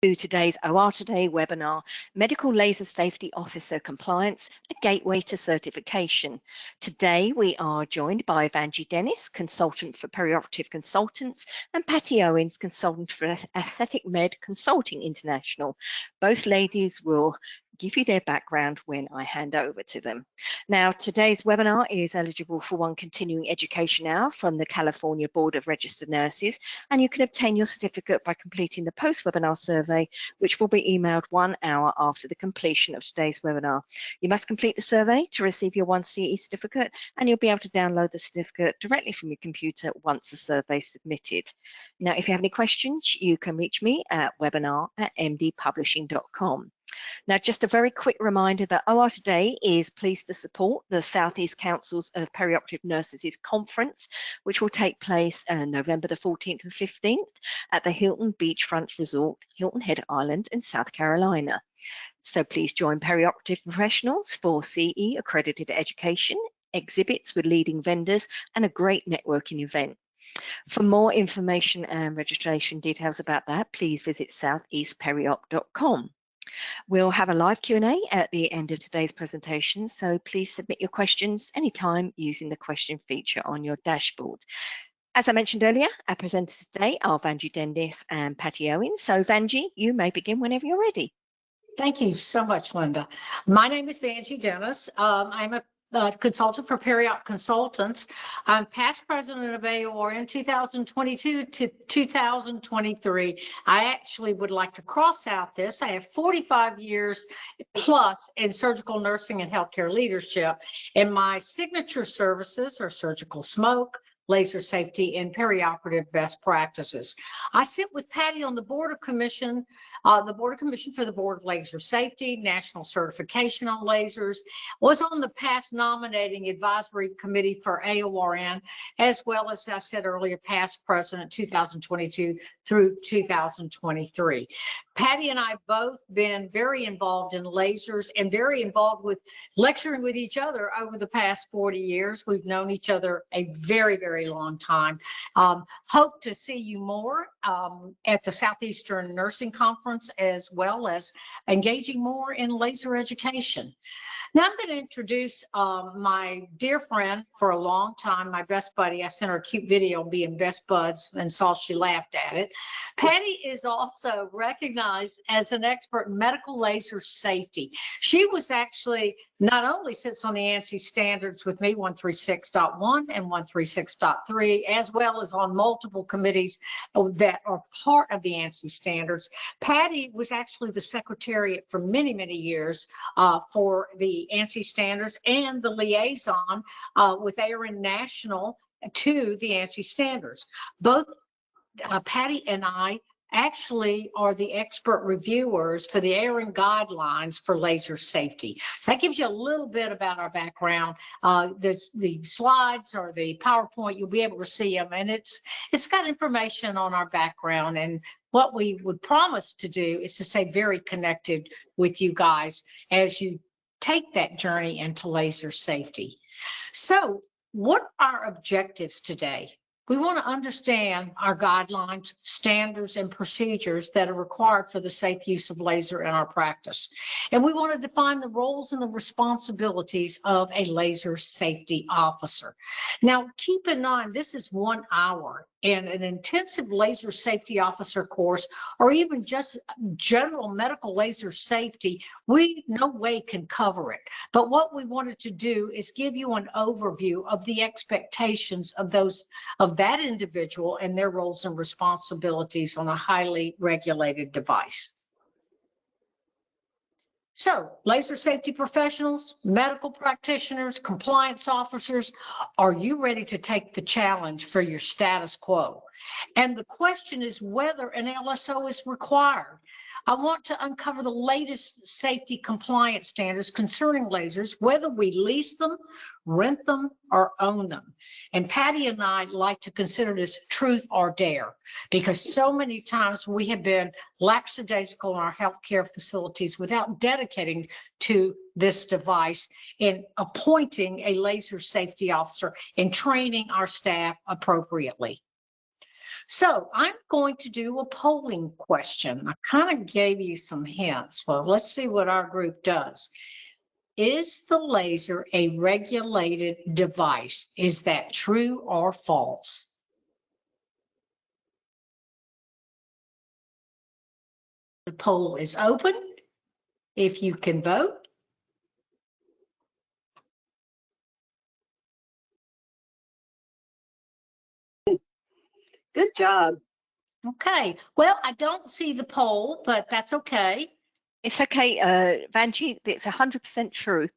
To today's OR Today webinar, Medical Laser Safety Officer Compliance, a Gateway to Certification. Today we are joined by Vangie Dennis, Consultant for Perioperative Consultants, and Patti Owens, Consultant for AestheticMed Consulting International. Both ladies will give you their background when I hand over to them. Now, today's webinar is eligible for one continuing education hour from the California Board of Registered Nurses, and you can obtain your certificate by completing the post-webinar survey, which will be emailed 1 hour after the completion of today's webinar. You must complete the survey to receive your 1 CE certificate, and you'll be able to download the certificate directly from your computer once the survey is submitted. Now, if you have any questions, you can reach me at webinar@mdpublishing.com. Now, just a very quick reminder that OR Today is pleased to support the Southeast Councils of Perioperative Nurses Conference, which will take place November the 14th and 15th at the Hilton Beachfront Resort, Hilton Head Island in South Carolina. So please join perioperative professionals for CE accredited education, exhibits with leading vendors, and a great networking event. For more information and registration details about that, please visit southeastperiop.com. We'll have a live Q&A at the end of today's presentation, so please submit your questions anytime using the question feature on your dashboard. As I mentioned earlier, our presenters today are Vangie Dennis and Patti Owens. So Vangie, you may begin whenever you're ready. Thank you so much, Linda. My name is Vangie Dennis. I'm a consultant for Periop Consultants. I'm past president of AestheticMed in 2022 to 2023. I actually would like to cross out this. I have 45 years plus in surgical nursing and healthcare leadership, and my signature services are surgical smoke, laser safety, and perioperative best practices. I sit with Patti on the Board of Commission, for the Board of Laser Safety, National Certification on Lasers, was on the past nominating advisory committee for AORN, as well as I said earlier, past president 2022 through 2023. Patti and I both been very involved in lasers and very involved with lecturing with each other over the past 40 years. We've known each other a very, very long time. Hope to see you more at the Southeastern Nursing Conference, as well as engaging more in laser education. Now I'm going to introduce my dear friend for a long time, my best buddy. I sent her a cute video on being best buds and saw she laughed at it. Patti is also recognized as an expert in medical laser safety. She was actually not only sits on the ANSI standards with me, 136.1 and 136.3, as well as on multiple committees that are part of the ANSI standards. Patti was actually the secretariat for many, many years for the ANSI standards and the liaison with AestheticMed National to the ANSI standards. Both Patti and I actually are the expert reviewers for the AestheticMed guidelines for laser safety. So that gives you a little bit about our background. The slides or the PowerPoint, you'll be able to see them, and it's got information on our background. And what we would promise to do is to stay very connected with you guys as you take that journey into laser safety. So what are our objectives today? We want to understand our guidelines, standards, and procedures that are required for the safe use of laser in our practice. And we want to define the roles and the responsibilities of a laser safety officer. Now, keep in mind, this is 1 hour, and an intensive laser safety officer course, or even just general medical laser safety, we no way can cover it. But what we wanted to do is give you an overview of the expectations of that individual and their roles and responsibilities on a highly regulated device. So, laser safety professionals, medical practitioners, compliance officers, are you ready to take the challenge for your status quo? And the question is whether an LSO is required. I want to uncover the latest safety compliance standards concerning lasers, whether we lease them, rent them, or own them. And Patti and I like to consider this truth or dare, because so many times we have been lackadaisical in our healthcare facilities without dedicating to this device in appointing a laser safety officer and training our staff appropriately. So I'm going to do a polling question. I kind of gave you some hints. Well, let's see what our group does. Is the laser a regulated device? Is that true or false? The poll is open. If you can vote. Good job. Okay, well, I don't see the poll, but that's okay. It's okay, Vangie, it's 100% true.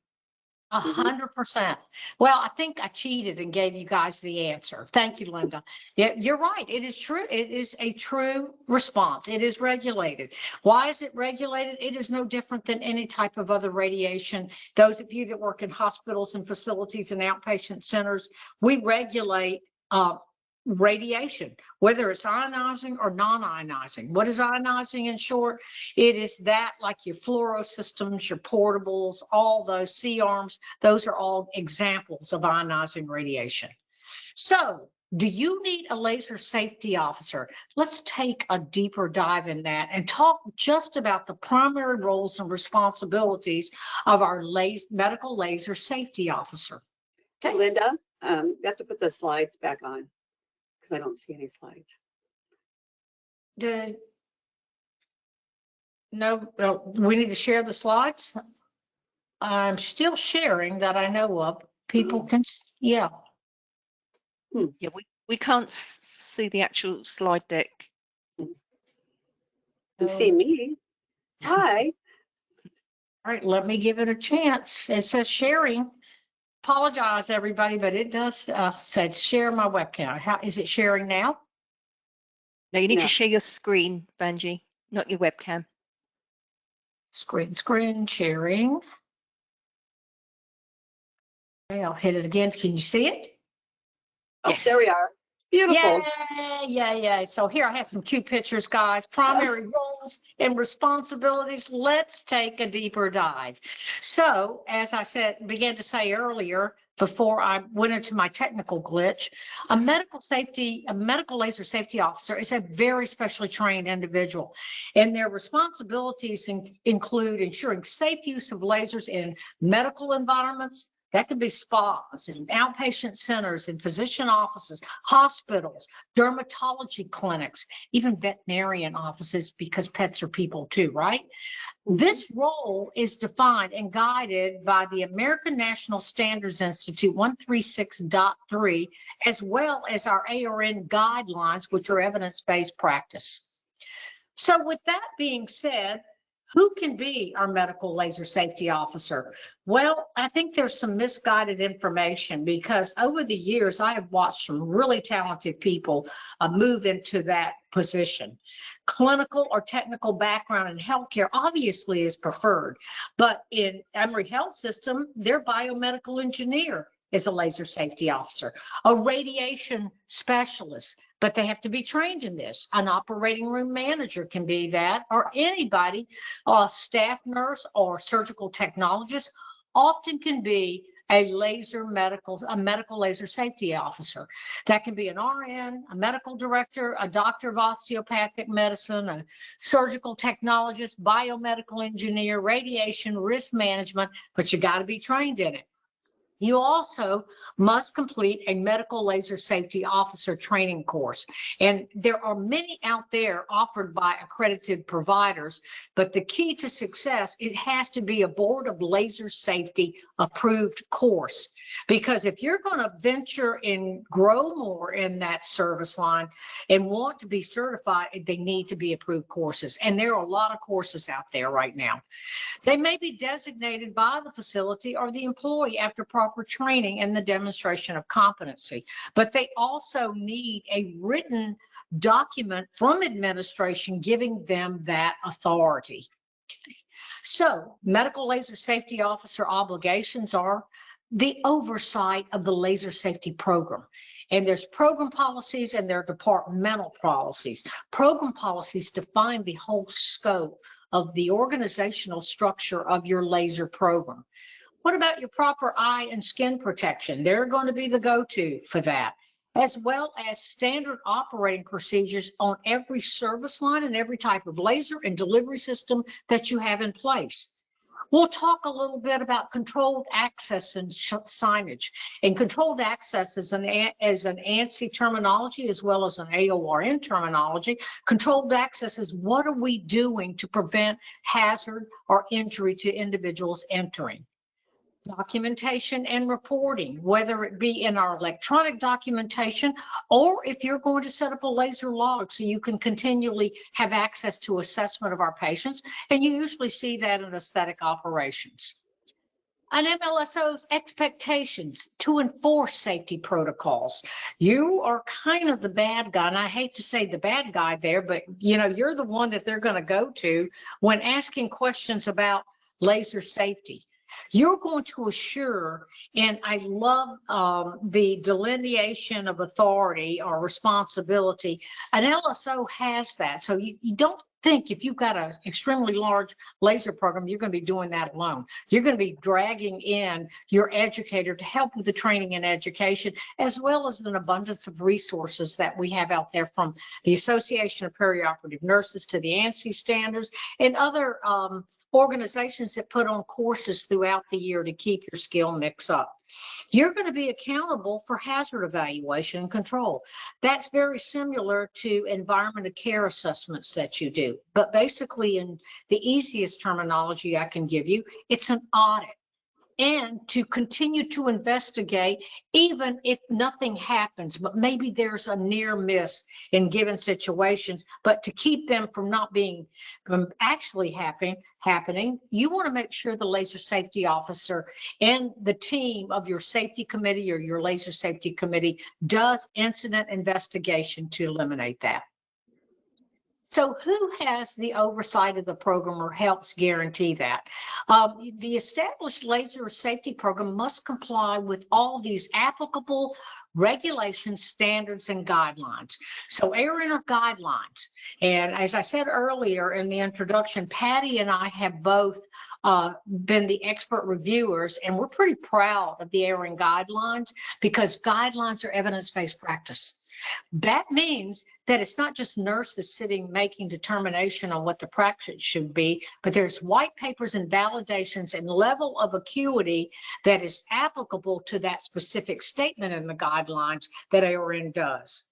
100%. Well, I think I cheated and gave you guys the answer. Thank you, Linda. Yeah, you're right. It is true. It is a true response. It is regulated. Why is it regulated? It is no different than any type of other radiation. Those of you that work in hospitals and facilities and outpatient centers, we regulate radiation, whether it's ionizing or non-ionizing. What is ionizing in short? It is that, like your fluoro systems, your portables, all those C-arms, those are all examples of ionizing radiation. So, do you need a laser safety officer? Let's take a deeper dive in that and talk just about the primary roles and responsibilities of our medical laser safety officer. Okay, Linda, you have to put the slides back on, because I don't see any slides. No, we need to share the slides. I'm still sharing that I know of. People can, yeah. Yeah, we can't see the actual slide deck. You see me. Hi. All right, let me give it a chance. It says sharing. Apologize, everybody, but it does say share my webcam. How is it sharing now? No, you need No. to share your screen, Vangie, not your webcam. Screen sharing. Okay, I'll hit it again. Can you see it? Oh, Yes. there we are. Beautiful. Yeah. So here I have some cute pictures, guys. Primary roles and responsibilities. Let's take a deeper dive. So, as I began to say earlier, before I went into my technical glitch, a medical laser safety officer is a very specially trained individual, and their responsibilities include ensuring safe use of lasers in medical environments. That could be spas and outpatient centers and physician offices, hospitals, dermatology clinics, even veterinarian offices, because pets are people too, right? This role is defined and guided by the American National Standards Institute 136.3, as well as our ARN guidelines, which are evidence-based practice. So with that being said, who can be our medical laser safety officer? Well, I think there's some misguided information, because over the years, I have watched some really talented people move into that position. Clinical or technical background in healthcare obviously is preferred, but in Emory Health System, their biomedical engineer is a laser safety officer, a radiation specialist, but they have to be trained in this. An operating room manager can be that, or anybody, a staff nurse or surgical technologist often can be a medical laser safety officer. That can be an RN, a medical director, a doctor of osteopathic medicine, a surgical technologist, biomedical engineer, radiation, risk management, but you got to be trained in it. You also must complete a medical laser safety officer training course. And there are many out there offered by accredited providers, but the key to success, it has to be a Board of Laser Safety approved course. Because if you're going to venture and grow more in that service line and want to be certified, they need to be approved courses. And there are a lot of courses out there right now. They may be designated by the facility or the employee after proper training and the demonstration of competency, but they also need a written document from administration giving them that authority. So, medical laser safety officer obligations are the oversight of the laser safety program. And there's program policies and there are departmental policies. Program policies define the whole scope of the organizational structure of your laser program. What about your proper eye and skin protection? They're going to be the go-to for that. as well as standard operating procedures on every service line and every type of laser and delivery system that you have in place. We'll talk a little bit about controlled access and signage. And controlled access is an ANSI terminology as well as an AORN terminology. Controlled access is what are we doing to prevent hazard or injury to individuals entering. Documentation and reporting, whether it be in our electronic documentation or if you're going to set up a laser log so you can continually have access to assessment of our patients, and you usually see that in aesthetic operations. An MLSO's expectations to enforce safety protocols. You are kind of the bad guy, and I hate to say the bad guy there, but you're the one that they're going to go to when asking questions about laser safety. You're going to assure, and I love the delineation of authority or responsibility. An LSO has that. So you don't think if you've got an extremely large laser program, you're going to be doing that alone. You're going to be dragging in your educator to help with the training and education, as well as an abundance of resources that we have out there, from the Association of Perioperative Nurses to the ANSI standards and other organizations that put on courses throughout the year to keep your skill mix up. You're going to be accountable for hazard evaluation and control. That's very similar to environment of care assessments that you do. But basically, in the easiest terminology I can give you, it's an audit. And to continue to investigate, even if nothing happens, but maybe there's a near miss in given situations, but to keep them from not being actually happening, you want to make sure the laser safety officer and the team of your safety committee or your laser safety committee does incident investigation to eliminate that. So who has the oversight of the program or helps guarantee that? The established laser safety program must comply with all these applicable regulations, standards, and guidelines. So AORN are guidelines. And as I said earlier in the introduction, Patti and I have both been the expert reviewers, and we're pretty proud of the AORN guidelines because guidelines are evidence-based practice. That means that it's not just nurses sitting making determination on what the practice should be, but there's white papers and validations and level of acuity that is applicable to that specific statement in the guidelines that AORN does.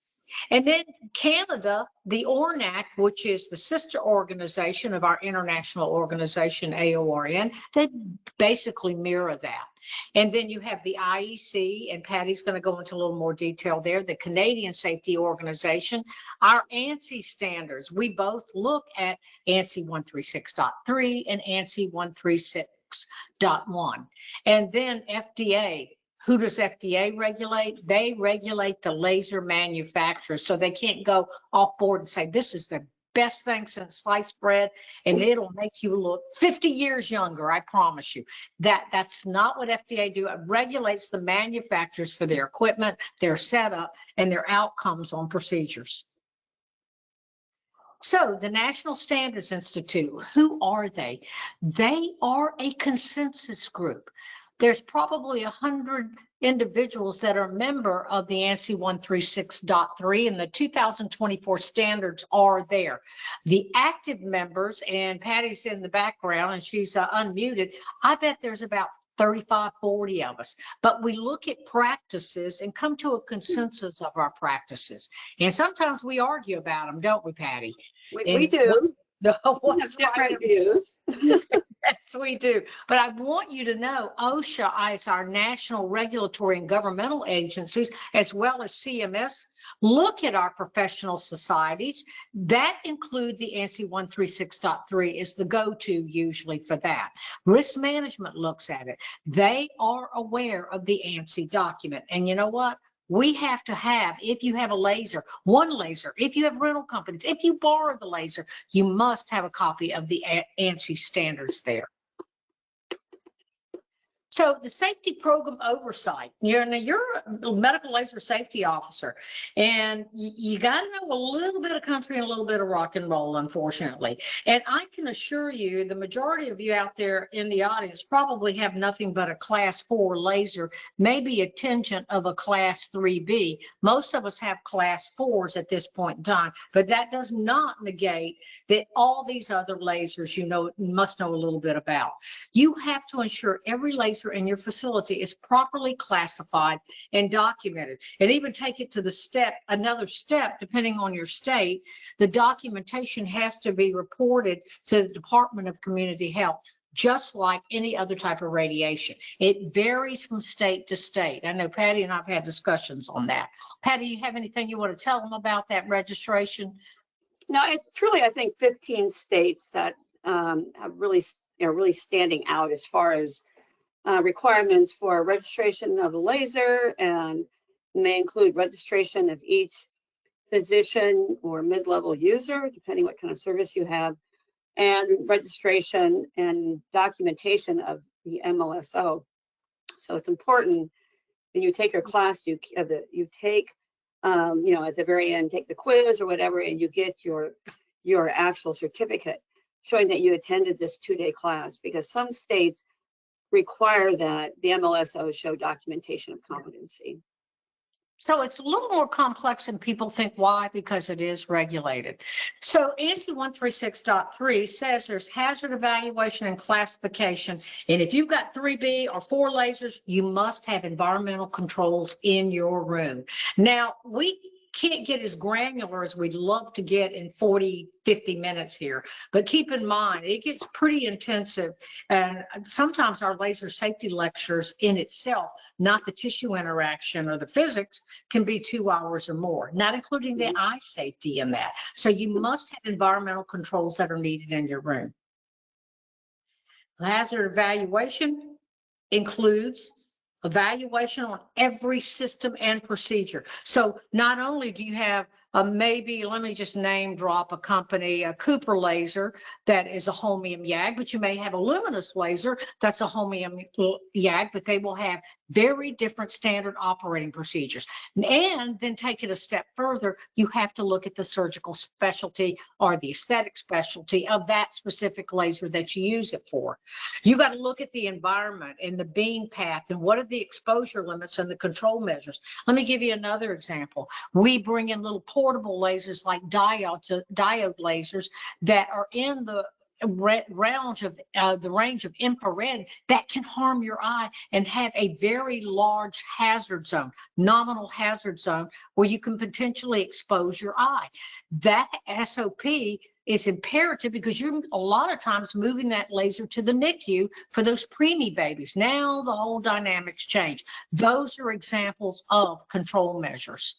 And then Canada, the ORN Act, which is the sister organization of our international organization, AORN, they basically mirror that. And then you have the IEC, and Patty's going to go into a little more detail there, the Canadian Safety Organization, our ANSI standards. We both look at ANSI 136.3 and ANSI 136.1. And then FDA. Who does FDA regulate? They regulate the laser manufacturers, so they can't go off board and say, this is the best thing since sliced bread, and it'll make you look 50 years younger, I promise you. That's not what FDA do. It regulates the manufacturers for their equipment, their setup, and their outcomes on procedures. So the National Standards Institute, who are they? They are a consensus group. There's probably 100 individuals that are a member of the ANSI 136.3, and the 2024 standards are there. The active members, and Patty's in the background and she's unmuted, I bet there's about 35, 40 of us, but we look at practices and come to a consensus of our practices. And sometimes we argue about them, don't we, Patti? We do. What's different views. Yes, we do. But I want you to know OSHA is our national regulatory and governmental agencies, as well as CMS, look at our professional societies. That include the ANSI 136.3 is the go-to usually for that. Risk management looks at it. They are aware of the ANSI document. And you know what? We have to have, if you have a laser, one laser, if you have rental companies, if you borrow the laser, you must have a copy of the ANSI standards there. So the safety program oversight, you're a medical laser safety officer, and you got to know a little bit of country and a little bit of rock and roll, unfortunately. And I can assure you, the majority of you out there in the audience probably have nothing but a class 4 laser, maybe a tangent of a class 3B. Most of us have class 4s at this point in time, but that does not negate that all these other lasers you must know a little bit about. You have to ensure every laser in your facility is properly classified and documented, and even take it to another step, depending on your state. The documentation has to be reported to the Department of Community Health, just like any other type of radiation. It varies from state to state. I know Patty and I've had discussions on that. Patty, you have anything you want to tell them about that registration? No, it's truly, I think, 15 states that have really standing out as far as requirements for registration of a laser, and may include registration of each physician or mid-level user, depending what kind of service you have, and registration and documentation of the MLSO. So it's important when you take your class, you take, at the very end, take the quiz or whatever, and you get your actual certificate showing that you attended this 2-day class, because some states require that the MLSO show documentation of competency. So it's a little more complex than people think. Why? Because it is regulated. So ANSI 136.3 says there's hazard evaluation and classification. And if you've got 3B or 4 lasers, you must have environmental controls in your room. Now, we can't get as granular as we'd love to get in 40, 50 minutes here. But keep in mind, it gets pretty intensive. And sometimes our laser safety lectures in itself, not the tissue interaction or the physics, can be 2 hours or more, not including the eye safety in that. So you must have environmental controls that are needed in your room. Hazard evaluation includes evaluation on every system and procedure. So not only do you have maybe, let me just name drop a company, a Cooper laser that is a holmium YAG, but you may have a luminous laser that's a holmium YAG, but they will have very different standard operating procedures. And then take it a step further, you have to look at the surgical specialty or the aesthetic specialty of that specific laser that you use it for. You got to look at the environment and the beam path and what are the exposure limits and the control measures. Let me give you another example. We bring in little portable lasers like diode lasers that are in the range of infrared that can harm your eye and have a very large hazard zone, nominal hazard zone, where you can potentially expose your eye. That SOP is imperative because you're a lot of times moving that laser to the NICU for those preemie babies. Now the whole dynamics change. Those are examples of control measures.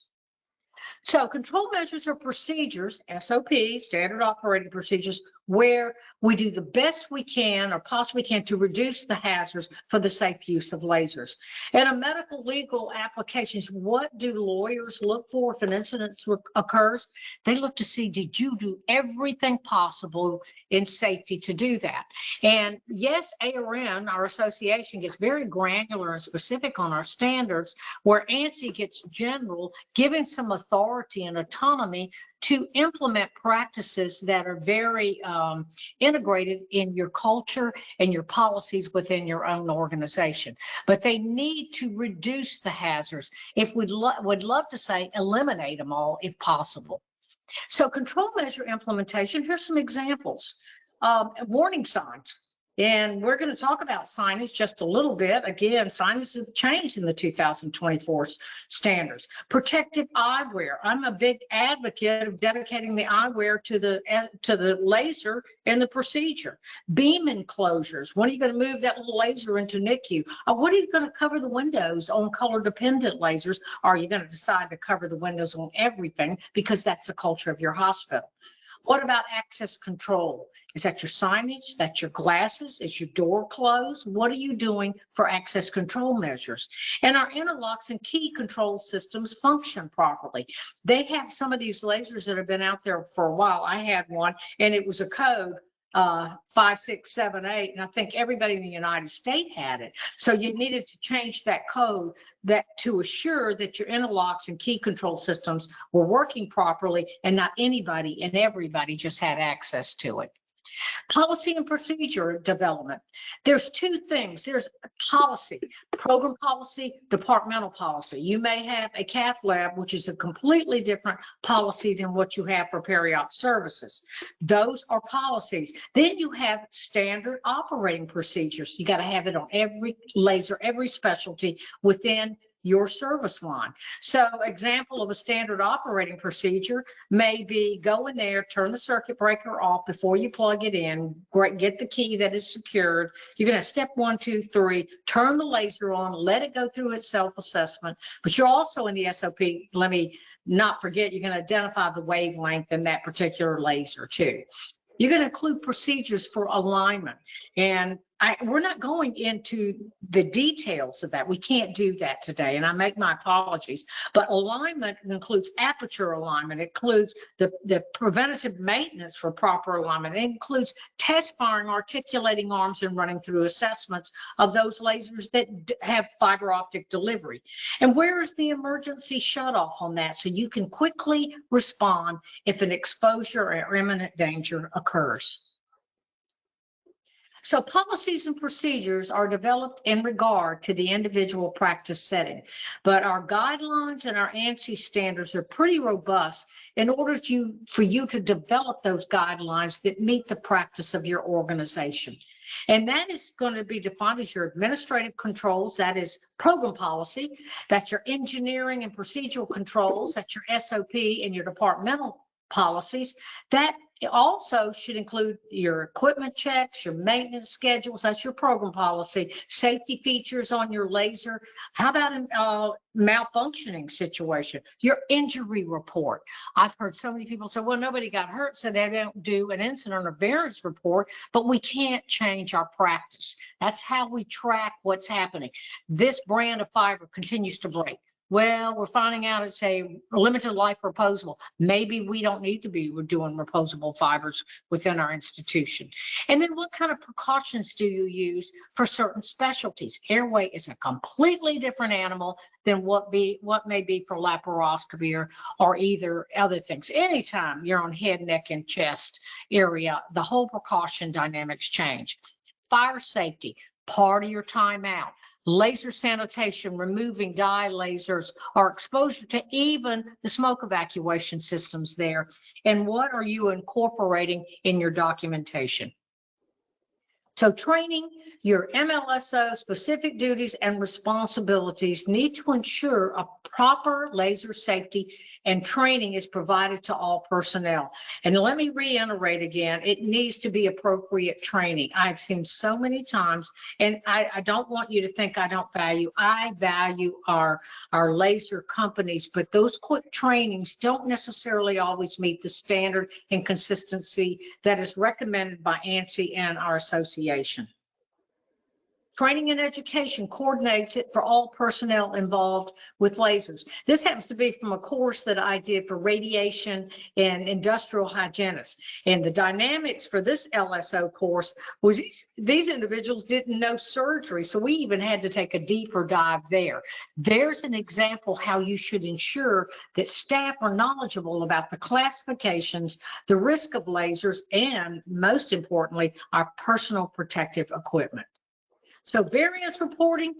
So control measures are procedures, SOPs, standard operating procedures, where we do the best we can or possibly can to reduce the hazards for the safe use of lasers. In a medical legal applications, what do lawyers look for if an incident occurs? They look to see, did you do everything possible in safety to do that? And yes, ARN, our association, gets very granular and specific on our standards, where ANSI gets general, giving some authority and autonomy to implement practices that are very integrated in your culture and your policies within your own organization. But they need to reduce the hazards. If would love to say eliminate them all if possible. So control measure implementation, here's some examples. Warning signs. And we're going to talk about signage just a little bit. Again, signage have changed in the 2024 standards. Protective eyewear. I'm a big advocate of dedicating the eyewear to the laser and the procedure. Beam enclosures. When are you going to move that little laser into NICU? What are you going to cover the windows on color-dependent lasers? Or are you going to decide to cover the windows on everything because that's the culture of your hospital? What about access control? Is that your signage? That's your glasses? Is your door closed? What are you doing for access control measures? And our interlocks and key control systems function properly. They have some of these lasers that have been out there for a while. I had one, and it was a code 5, 6, 7, 8, and I think everybody in the United States had it. So you needed to change that code that to assure that your interlocks and key control systems were working properly, and not anybody and everybody just had access to it. Policy and procedure development. There's two things. There's policy, program policy, departmental policy. You may have a cath lab, which is a completely different policy than what you have for periop services. Those are policies. Then you have standard operating procedures. You got to have it on every laser, every specialty within your service line. So example of a standard operating procedure may be go in there, turn the circuit breaker off before you plug it in, get the key that is secured. You're going to step 1, 2, 3, turn the laser on, let it go through its self-assessment. But you're also in the SOP, let me not forget, you're going to identify the wavelength in that particular laser too. You're going to include procedures for alignment. And we're not going into the details of that. We can't do that today, and I make my apologies. But alignment includes aperture alignment. It includes the preventative maintenance for proper alignment. It includes test firing, articulating arms, and running through assessments of those lasers that have fiber optic delivery. And where is the emergency shutoff on that so you can quickly respond if an exposure or imminent danger occurs? So policies and procedures are developed in regard to the individual practice setting, but our guidelines and our ANSI standards are pretty robust in order for you to develop those guidelines that meet the practice of your organization. And that is going to be defined as your administrative controls, that is program policy, that's your engineering and procedural controls, that's your SOP and your departmental policies. That also should include your equipment checks, your maintenance schedules, that's your program policy, safety features on your laser. How about a malfunctioning situation? Your injury report. I've heard so many people say, well, nobody got hurt, so they don't do an incident or variance report, but we can't change our practice. That's how we track what's happening. This brand of fiber continues to break. Well, we're finding out it's a limited life reposable. Maybe we don't need to be doing reposable fibers within our institution. And then what kind of precautions do you use for certain specialties? Airway is a completely different animal than what may be for laparoscopy or either other things. Anytime you're on head, neck, and chest area, the whole precaution dynamics change. Fire safety, part of your timeout. Laser sanitation, removing dye lasers, or exposure to even the smoke evacuation systems there. And what are you incorporating in your documentation? So training, your MLSO specific duties and responsibilities need to ensure a proper laser safety and training is provided to all personnel. And let me reiterate again, it needs to be appropriate training. I've seen so many times, and I don't want you to think I value our laser companies, but those quick trainings don't necessarily always meet the standard and consistency that is recommended by ANSI and our association. Training and education coordinates it for all personnel involved with lasers. This happens to be from a course that I did for radiation and industrial hygienists. And the dynamics for this LSO course was these individuals didn't know surgery, so we even had to take a deeper dive there. There's an example how you should ensure that staff are knowledgeable about the classifications, the risk of lasers, and most importantly, our personal protective equipment. So variance reporting,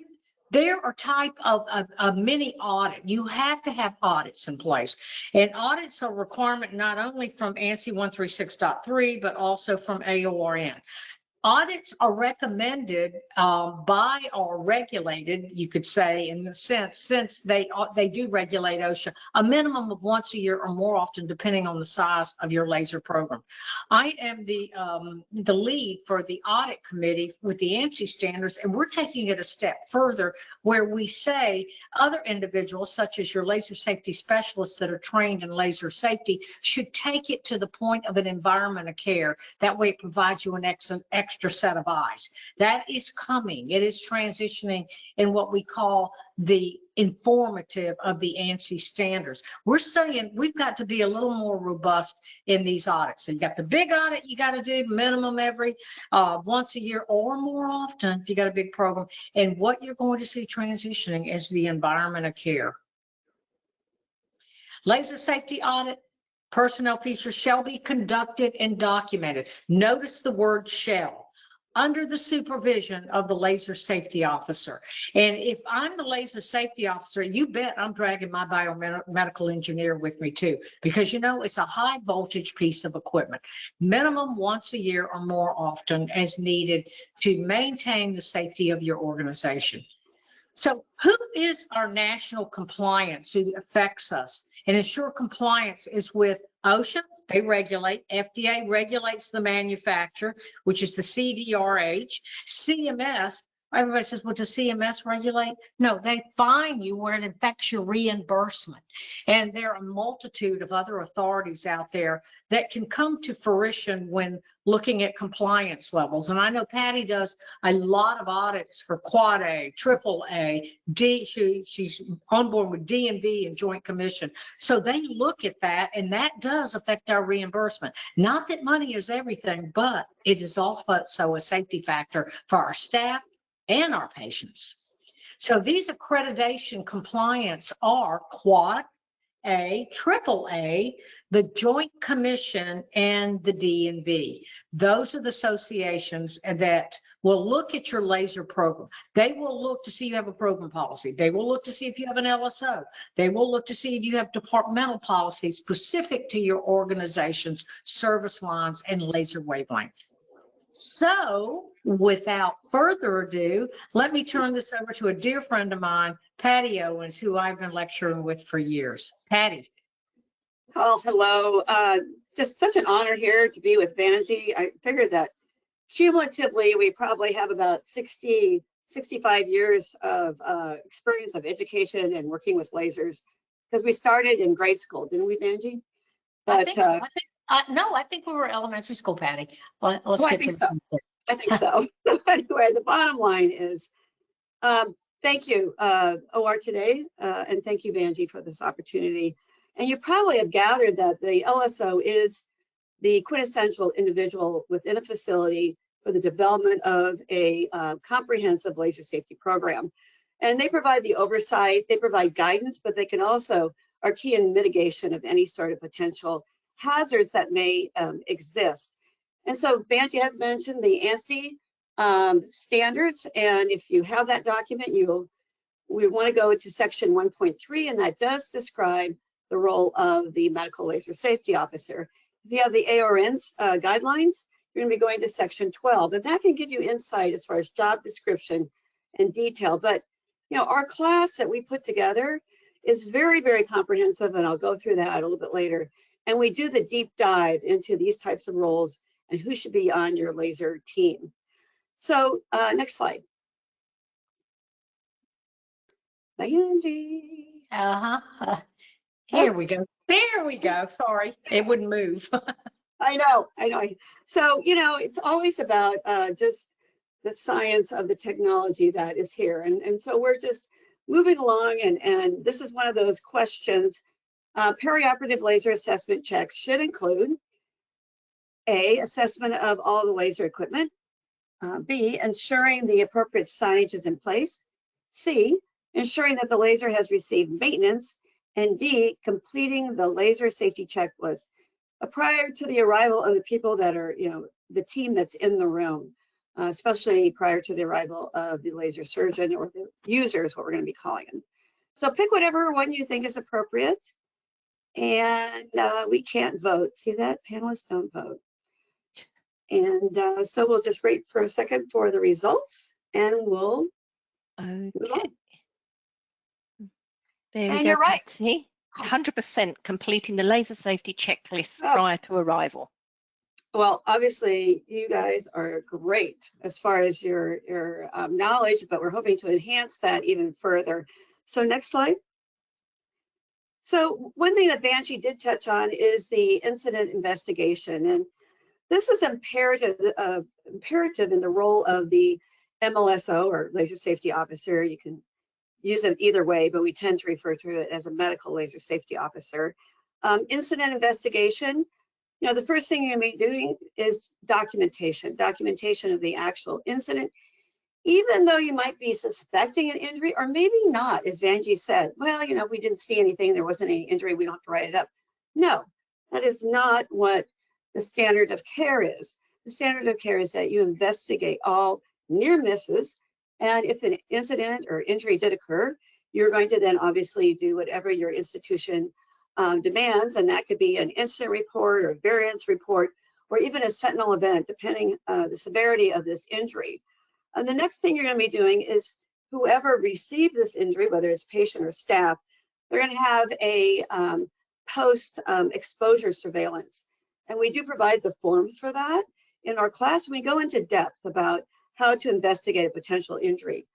there are type of a mini audit. You have to have audits in place. And audits are a requirement not only from ANSI 136.3, but also from AORN. Audits are recommended by or regulated, you could say, in the sense, since they do regulate OSHA, a minimum of once a year or more often, depending on the size of your laser program. I am the lead for the audit committee with the ANSI standards, and we're taking it a step further where we say other individuals, such as your laser safety specialists that are trained in laser safety, should take it to the point of an environment of care. That way it provides you an extra extra set of eyes. That is coming. It is transitioning in what we call the informative of the ANSI standards. We're saying we've got to be a little more robust in these audits. So you got the big audit you got to do minimum every once a year or more often if you got a big program. And what you're going to see transitioning is the environment of care. Laser safety audit. Personnel features shall be conducted and documented. Notice the word shall, under the supervision of the laser safety officer. And if I'm the laser safety officer, you bet I'm dragging my biomedical engineer with me too, because you know, it's a high voltage piece of equipment. Minimum once a year or more often as needed to maintain the safety of your organization. So who is our national compliance who affects us? And ensure compliance is with OSHA, they regulate, FDA regulates the manufacturer, which is the CDRH, CMS, everybody says, well, does CMS regulate? No, they fine you where it affects your reimbursement. And there are a multitude of other authorities out there that can come to fruition when looking at compliance levels. And I know Patti does a lot of audits for Quad A, Triple A, D, she's on board with D&V and Joint Commission. So they look at that, and that does affect our reimbursement. Not that money is everything, but it is also a safety factor for our staff and our patients. So these accreditation compliance are Quad A, Triple A, the Joint Commission, and the D&V. Those are the associations that will look at your laser program. They will look to see if you have a program policy. They will look to see if you have an LSO. They will look to see if you have departmental policies specific to your organization's service lines and laser wavelength. So without further ado, let me turn this over to a dear friend of mine, Patti Owens, who I've been lecturing with for years. Patti. Oh, hello. Just such an honor here to be with Vangie. I figured that cumulatively, we probably have about 65 years of experience of education and working with lasers, because we started in grade school, didn't we, Vangie? But, I think so. No, I think we were elementary school, Patti. Let's I think so. I think so. Anyway, the bottom line is, thank you, OR today, and thank you, Vangie, for this opportunity. And you probably have gathered that the LSO is the quintessential individual within a facility for the development of a comprehensive laser safety program. And they provide the oversight, they provide guidance, but they can also are key in mitigation of any sort of potential hazards that may exist. And so Vangie has mentioned the ANSI standards, and if you have that document, we want to go to section 1.3, and that does describe the role of the medical laser safety officer. If you have the AORN's guidelines, you're going to be going to section 12, and that can give you insight as far as job description and detail. But you know, our class that we put together is very, very comprehensive, and I'll go through that a little bit later. And we do the deep dive into these types of roles and who should be on your laser team. So next slide. Vangie. Here we go. There we go. Sorry, it wouldn't move. I know. So, you know, it's always about just the science of the technology that is here. And so we're just moving along, and this is one of those questions. Perioperative laser assessment checks should include A, assessment of all the laser equipment, B, ensuring the appropriate signage is in place, C, ensuring that the laser has received maintenance, and D, completing the laser safety checklist prior to the arrival of the people that are, you know, the team that's in the room, especially prior to the arrival of the laser surgeon or the user is what we're going to be calling them. So pick whatever one you think is appropriate. And we can't vote. See that? Panelists don't vote. And so we'll just wait for a second for the results, and we'll move on. There we And go, you're right. Patti. 100% completing the laser safety checklist prior to arrival. Well, obviously, you guys are great as far as your knowledge, but we're hoping to enhance that even further. So next slide. So one thing that Vangie did touch on is the incident investigation. And This is imperative in the role of the MLSO, or laser safety officer. You can use it either way, but we tend to refer to it as a medical laser safety officer. Incident investigation. You know, the first thing you're going to be doing is documentation of the actual incident, even though you might be suspecting an injury, or maybe not, as Vangie said. Well, you know, we didn't see anything, there wasn't any injury, we don't have to write it up. No, that is not what the standard of care is. The standard of care is that you investigate all near misses, and if an incident or injury did occur, you're going to then obviously do whatever your institution demands, and that could be an incident report or variance report, or even a sentinel event, depending the severity of this injury. And the next thing you're going to be doing is whoever received this injury, whether it's patient or staff, they're going to have a post-exposure surveillance. And we do provide the forms for that in our class. We go into depth about how to investigate a potential injury.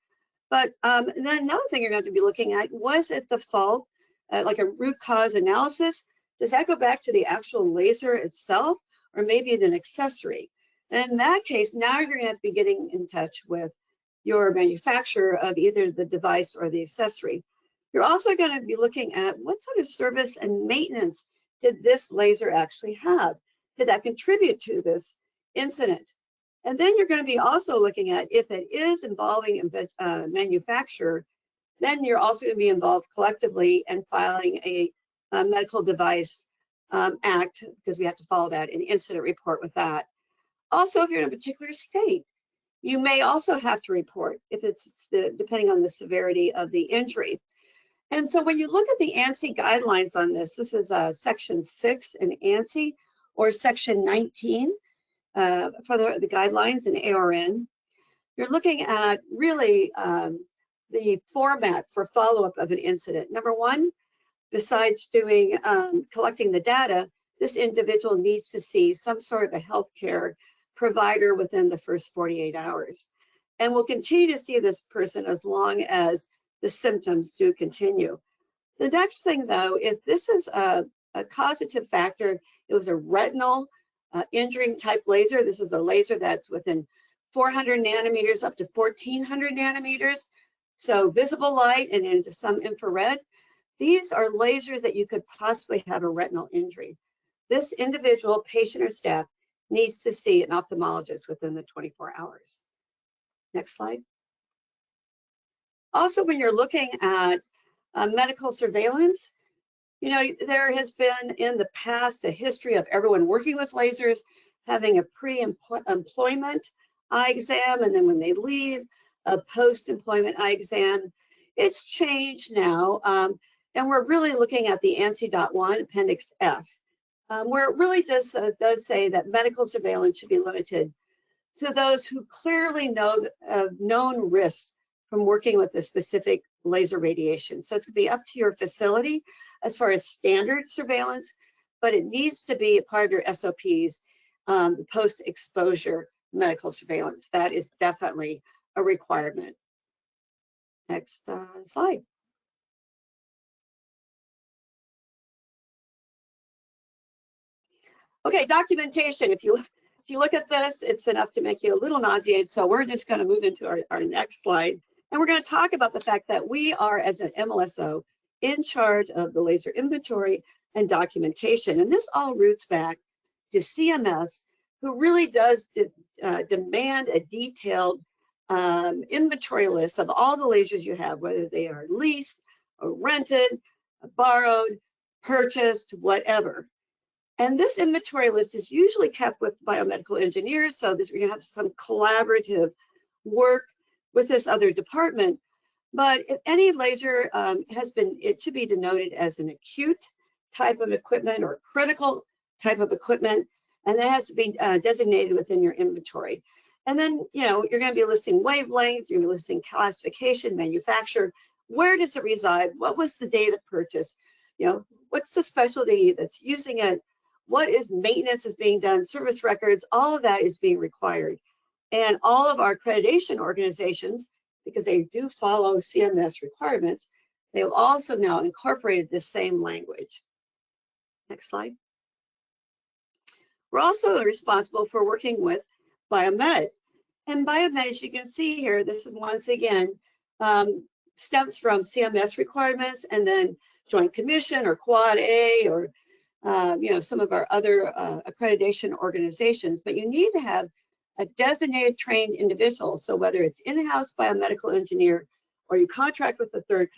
But then another thing you're going to be looking at, was it the fault, like a root cause analysis? Does that go back to the actual laser itself, or maybe an accessory? And in that case, now you're going to have to be getting in touch with your manufacturer of either the device or the accessory. You're also going to be looking at what sort of service and maintenance did this laser actually have? Did that contribute to this incident? And then you're going to be also looking at, if it is involving a manufacturer, then you're also going to be involved collectively in filing a medical device act, because we have to follow that, an incident report with that. Also, if you're in a particular state, you may also have to report if it's depending on the severity of the injury. And so when you look at the ANSI guidelines on this, this is section 6 in ANSI, or section 19 for the guidelines in ARN. You're looking at really the format for follow-up of an incident. Number one, besides doing collecting the data, this individual needs to see some sort of a healthcare provider within the first 48 hours. And we'll continue to see this person as long as the symptoms do continue. The next thing, though, if this is a causative factor, it was a retinal injuring type laser. This is a laser that's within 400 nanometers up to 1400 nanometers. So visible light and into some infrared. These are lasers that you could possibly have a retinal injury. This individual, patient or staff, needs to see an ophthalmologist within the 24 hours. Next slide. Also, when you're looking at medical surveillance, you know, there has been in the past a history of everyone working with lasers having a pre-employment eye exam, and then when they leave, a post-employment eye exam. It's changed now, and we're really looking at the ANSI.1 Appendix F, where it really does say that medical surveillance should be limited to those who clearly know known risks from working with a specific laser radiation. So it's going to be up to your facility as far as standard surveillance, but it needs to be a part of your SOPs, post-exposure medical surveillance. That is definitely a requirement. Next slide. Okay, documentation. If you look at this, it's enough to make you a little nauseated. So we're just going to move into our next slide. And we're going to talk about the fact that we are, as an MLSO, in charge of the laser inventory and documentation. And this all roots back to CMS, who really does demand a detailed inventory list of all the lasers you have, whether they are leased or rented, borrowed, purchased, whatever. And this inventory list is usually kept with biomedical engineers, so we're going to have some collaborative work with this other department. But if any laser it should be denoted as an acute type of equipment or critical type of equipment, and that has to be designated within your inventory. And then, you know, you're going to be listing wavelength, you're going to be listing classification, manufacturer, where does it reside, what was the date of purchase, you know, what's the specialty that's using it, what is maintenance is being done, service records, all of that is being required. And all of our accreditation organizations, because they do follow CMS requirements, they have also now incorporated this same language. Next slide. We're also responsible for working with Biomed. And Biomed, as you can see here, this is once again, stems from CMS requirements and then Joint Commission or Quad A or some of our other accreditation organizations, but you need to have a designated trained individual. So whether it's in-house biomedical engineer, or you contract with a third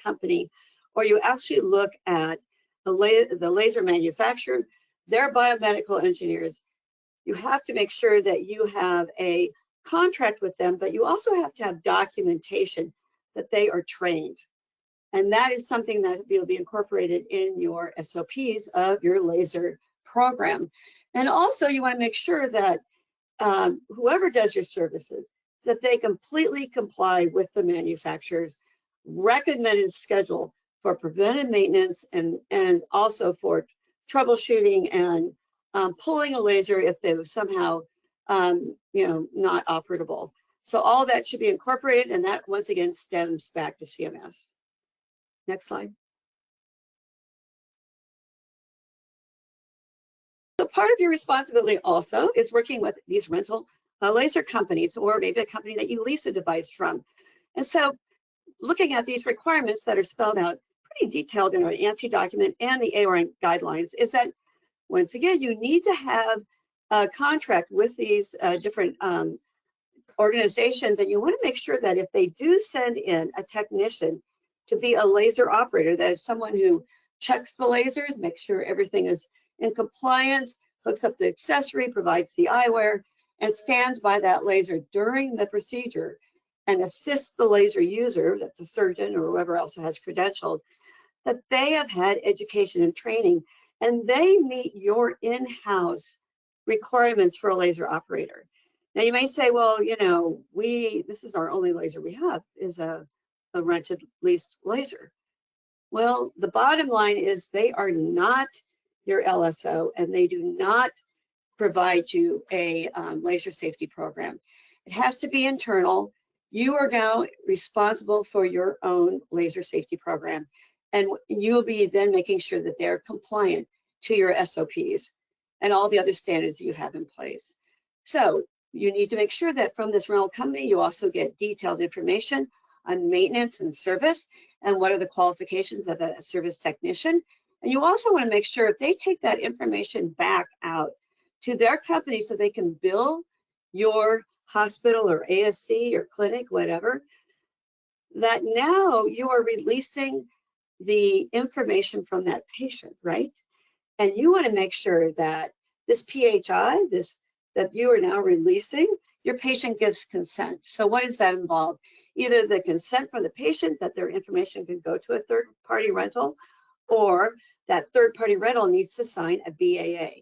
company, or you actually look at the laser manufacturer, they're biomedical engineers. You have to make sure that you have a contract with them, but you also have to have documentation that they are trained. And that is something that will be incorporated in your SOPs of your laser program. And also you want to make sure that whoever does your services, that they completely comply with the manufacturer's recommended schedule for preventive maintenance and also for troubleshooting and pulling a laser if they was somehow not operable. So all that should be incorporated, and that once again stems back to CMS. Next slide. So part of your responsibility also is working with these rental laser companies, or maybe a company that you lease a device from. And so looking at these requirements that are spelled out pretty detailed in our ANSI document and the AORN guidelines, is that once again, you need to have a contract with these different organizations, and you want to make sure that if they do send in a technician to be a laser operator, that is someone who checks the lasers, makes sure everything is in compliance, hooks up the accessory, provides the eyewear, and stands by that laser during the procedure and assists the laser user, that's a surgeon or whoever else has credentialed, that they have had education and training, and they meet your in-house requirements for a laser operator. Now you may say, well, this is our only laser we have is a rented leased laser. Well, the bottom line is they are not your LSO, and they do not provide you a laser safety program. It has to be internal. You are now responsible for your own laser safety program, and you'll be then making sure that they're compliant to your SOPs and all the other standards you have in place. So you need to make sure that from this rental company, you also get detailed information on maintenance and service, and what are the qualifications of that service technician. And you also want to make sure if they take that information back out to their company so they can bill your hospital or ASC or clinic, whatever, that now you are releasing the information from that patient, right? And you want to make sure that this PHI, that you are now releasing, your patient gives consent. So what does that involve? Either the consent from the patient that their information can go to a third-party rental, or that third-party rental needs to sign a BAA,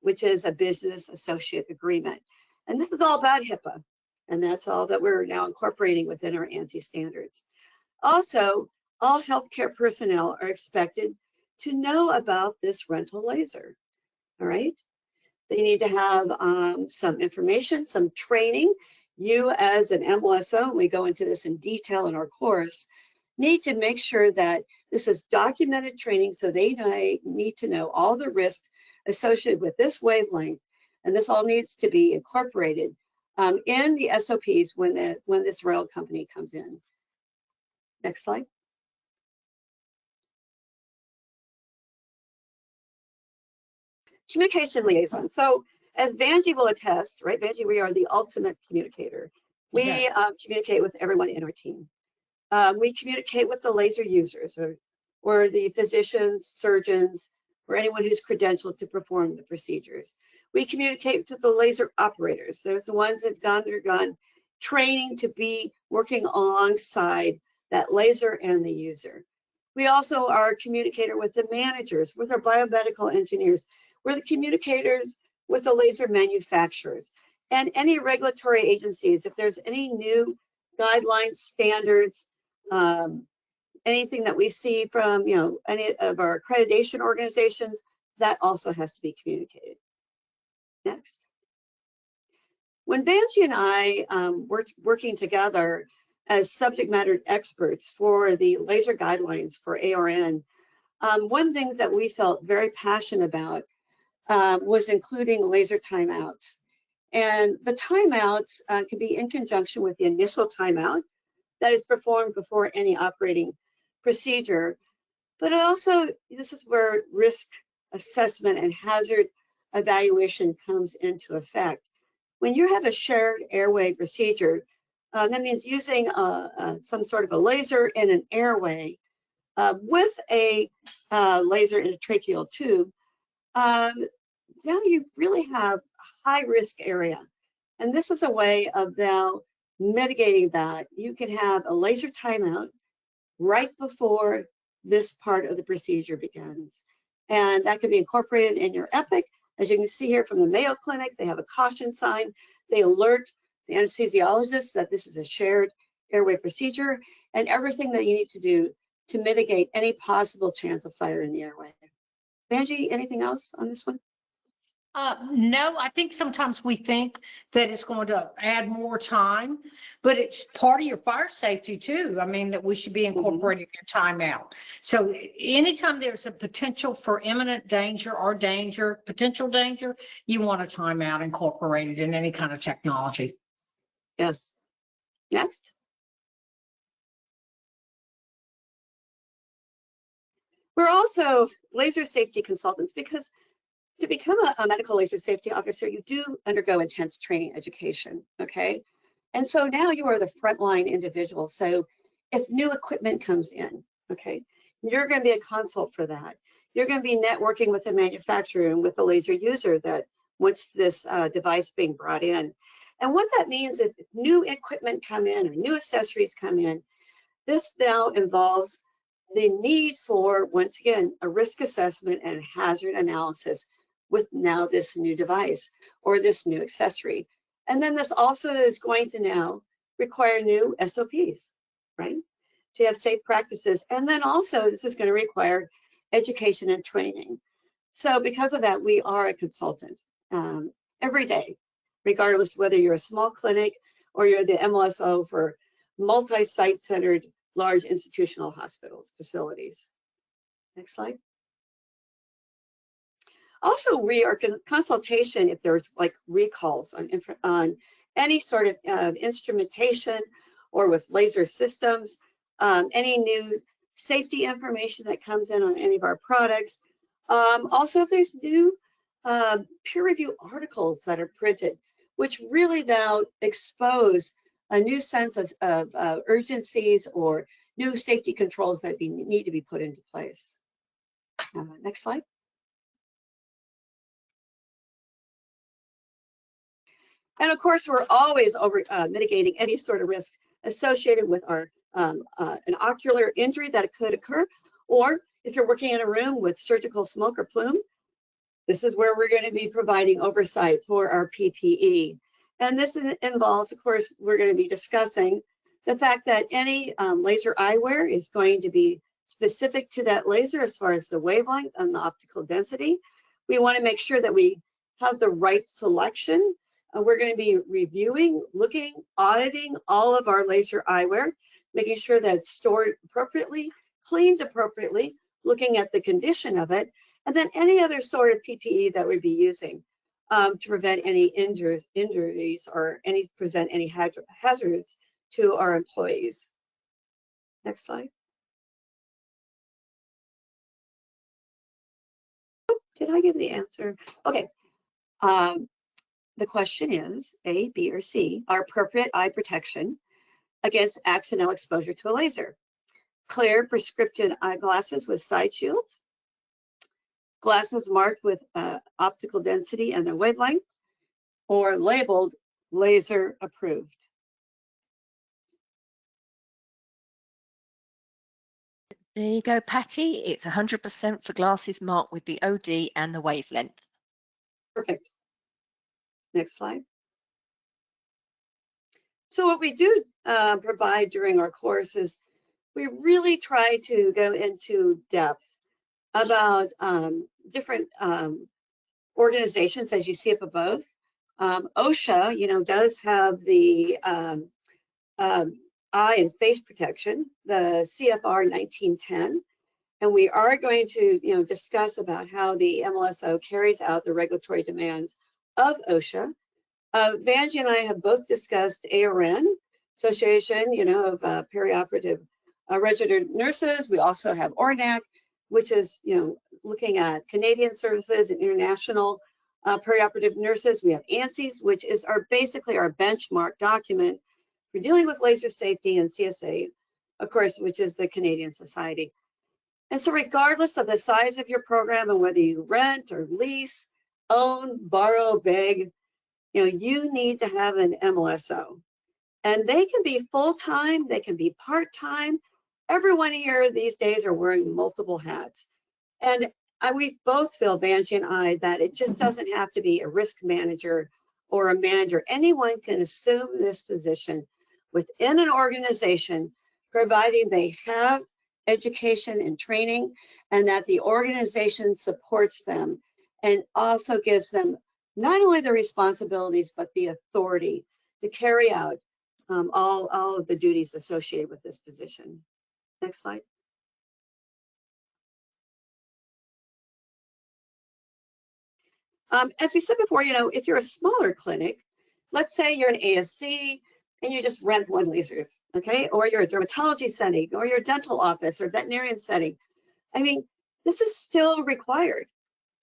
which is a business associate agreement. And this is all about HIPAA, and that's all that we're now incorporating within our ANSI standards. Also, all healthcare personnel are expected to know about this rental laser, all right? They need to have some information, some training. You as an MLSO, and we go into this in detail in our course, need to make sure that this is documented training, so they need to know all the risks associated with this wavelength, and this all needs to be incorporated in the SOPs when this rental company comes in. Next slide. Communication liaison. So as Vangie will attest, right, Vangie, we are the ultimate communicator. We communicate with everyone in our team. We communicate with the laser users or the physicians, surgeons, or anyone who's credentialed to perform the procedures. We communicate to the laser operators. There's the ones that have undergone training to be working alongside that laser and the user. We also are a communicator with the managers, with our biomedical engineers. We're the communicators with the laser manufacturers and any regulatory agencies. If there's any new guidelines, standards, anything that we see from any of our accreditation organizations, that also has to be communicated. Next. When Vangie and I working together as subject matter experts for the laser guidelines for AORN, one thing that we felt very passionate about was including laser timeouts. And the timeouts can be in conjunction with the initial timeout that is performed before any operating procedure. But also, this is where risk assessment and hazard evaluation comes into effect. When you have a shared airway procedure, that means using some sort of a laser in an airway with a laser in a tracheal tube. Now you really have a high risk area. And this is a way of now mitigating that. You can have a laser timeout right before this part of the procedure begins. And that can be incorporated in your EPIC. As you can see here from the Mayo Clinic, they have a caution sign. They alert the anesthesiologist that this is a shared airway procedure and everything that you need to do to mitigate any possible chance of fire in the airway. Vangie, anything else on this one? No, I think sometimes we think that it's going to add more time, but it's part of your fire safety too. I mean, that we should be incorporating your timeout. So anytime there's a potential for imminent danger or potential danger, you want a timeout incorporated in any kind of technology. Yes. Next. We're also laser safety consultants because to become a medical laser safety officer, you do undergo intense training education, okay? And so now you are the frontline individual. So if new equipment comes in, okay, you're going to be a consult for that. You're going to be networking with the manufacturer and with the laser user that wants this device being brought in. And what that means is if new equipment come in or new accessories come in, this now involves the need for, once again, a risk assessment and hazard analysis with now this new device or this new accessory. And then this also is going to now require new SOPs, right? To have safe practices. And then also this is going to require education and training. So because of that, we are a consultant every day, regardless whether you're a small clinic or you're the MLSO for multi-site centered large institutional hospitals, facilities. Next slide. Also, we are consultation if there's like recalls on any sort of instrumentation or with laser systems, any new safety information that comes in on any of our products. Also, if there's new peer review articles that are printed, which really now expose a new sense of urgencies or new safety controls that need to be put into place. Next slide. And of course, we're always mitigating any sort of risk associated with our an ocular injury that could occur, or if you're working in a room with surgical smoke or plume, this is where we're going to be providing oversight for our PPE. And this involves, of course, we're going to be discussing the fact that any laser eyewear is going to be specific to that laser as far as the wavelength and the optical density. We want to make sure that we have the right selection. We're going to be reviewing, looking, auditing all of our laser eyewear, making sure that it's stored appropriately, cleaned appropriately, looking at the condition of it, and then any other sort of PPE that we'd be using to prevent any injuries or present any hazards to our employees. Next slide. Did I give the answer? Okay. The question is A, B, or C are appropriate eye protection against accidental exposure to a laser. Clear prescription eyeglasses with side shields, glasses marked with optical density and their wavelength, or labeled laser approved. There you go, Patti. It's 100% for glasses marked with the OD and the wavelength. Perfect. Next slide. So what we do provide during our course is we really try to go into depth about different organizations, as you see up above. OSHA, does have the eye and face protection, the CFR 1910, And we are going to, discuss about how the MLSO carries out the regulatory demands of OSHA. Vangie and I have both discussed AORN, Association, of Perioperative Registered Nurses. We also have ORNAC, which is, looking at Canadian services and international perioperative nurses. We have ANSIs, which is basically our benchmark document for dealing with laser safety, and CSA, of course, which is the Canadian Society. And so regardless of the size of your program and whether you rent or lease, own, borrow, beg, you need to have an MLSO. And they can be full-time, they can be part-time. Everyone here these days are wearing multiple hats. And we both feel, Vangie and I, that it just doesn't have to be a risk manager or a manager. Anyone can assume this position within an organization, providing they have education and training, and that the organization supports them and also gives them not only the responsibilities, but the authority to carry out all of the duties associated with this position. Next slide. As we said before, if you're a smaller clinic, let's say you're an ASC and you just rent one lasers, okay? Or you're a dermatology setting, or you're a dental office or veterinarian setting. I mean, this is still required.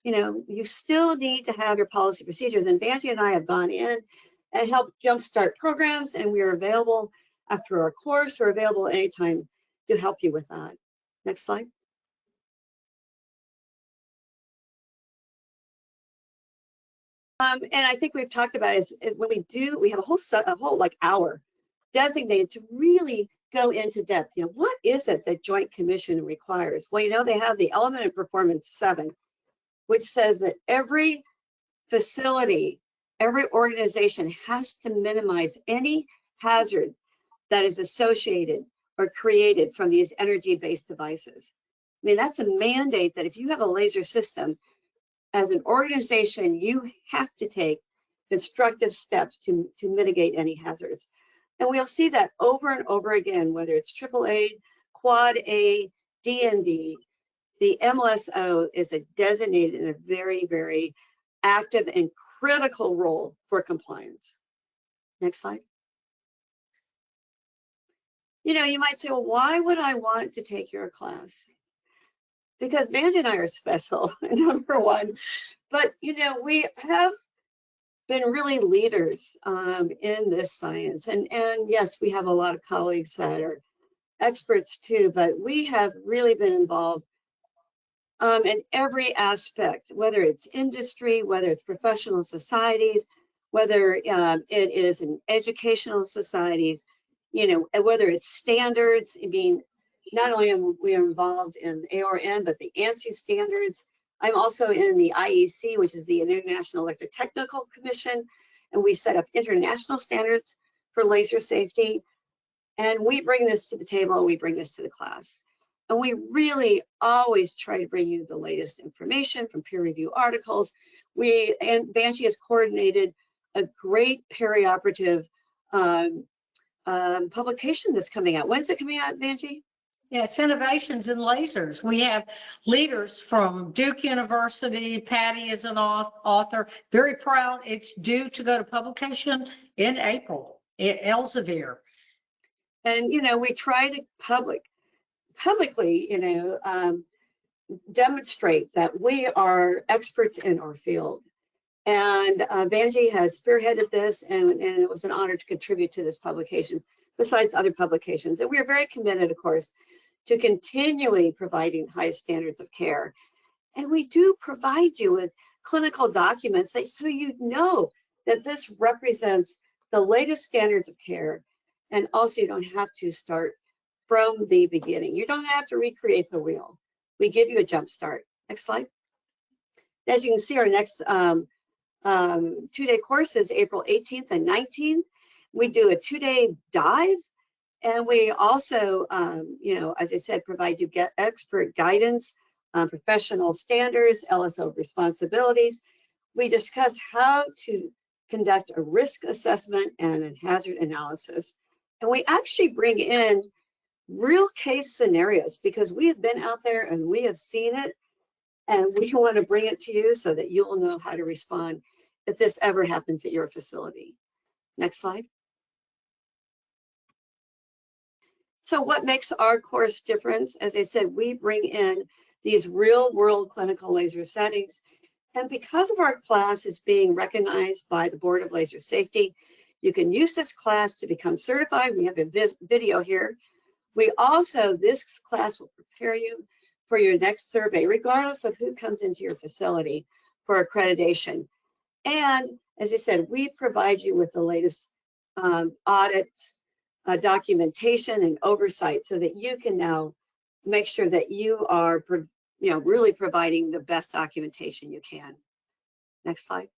You still need to have your policy procedures. And Vangie and I have gone in and helped jumpstart programs, and we are available after our course or available anytime to help you with that. Next slide. And I think we've talked about is when we have a whole hour designated to really go into depth. What is it that Joint Commission requires? Well, they have the Element of Performance 7, which says that every facility, every organization has to minimize any hazard that is associated or created from these energy-based devices. I mean, that's a mandate that if you have a laser system, as an organization, you have to take constructive steps to mitigate any hazards. And we'll see that over and over again, whether it's AAA, Quad A, D&D, the MLSO is designated in a very, very active and critical role for compliance. Next slide. You might say, well, why would I want to take your class? Because Vangie and I are special, number one. But, we have been really leaders in this science. And yes, we have a lot of colleagues that are experts too, but we have really been involved in every aspect, whether it's industry, whether it's professional societies, whether it is in educational societies, whether it's standards. I mean, not only are we involved in AORN, but the ANSI standards. I'm also in the IEC, which is the International Electrotechnical Commission, and we set up international standards for laser safety. And we bring this to the table, we bring this to the class. And we really always try to bring you the latest information from peer review articles. And Vangie has coordinated a great perioperative publication that's coming out. When's it coming out, Vangie? Yes, innovations in lasers. We have leaders from Duke University. Patti is an author. Very proud. It's due to go to publication in April at Elsevier. And, we try to publicly, demonstrate that we are experts in our field. And Vangie has spearheaded this, and it was an honor to contribute to this publication, besides other publications. And we are very committed, of course, to continually providing the highest standards of care. And we do provide you with clinical documents so you know that this represents the latest standards of care. And also, you don't have to start from the beginning. You don't have to recreate the wheel. We give you a jump start. Next slide. As you can see, our next two-day course is April 18th and 19th. We do a 2-day dive. And we also, as I said, provide you expert guidance, professional standards, LSO responsibilities. We discuss how to conduct a risk assessment and a hazard analysis. And we actually bring in real case scenarios, because we have been out there and we have seen it, and we want to bring it to you so that you'll know how to respond if this ever happens at your facility. Next slide. So what makes our course different? As I said, we bring in these real world clinical laser settings. And because of our class is being recognized by the Board of Laser Safety, you can use this class to become certified. We have a video here. We also, this class will prepare you for your next survey, regardless of who comes into your facility for accreditation. And as I said, we provide you with the latest audit documentation and oversight so that you can now make sure that you are really providing the best documentation you can. Next slide.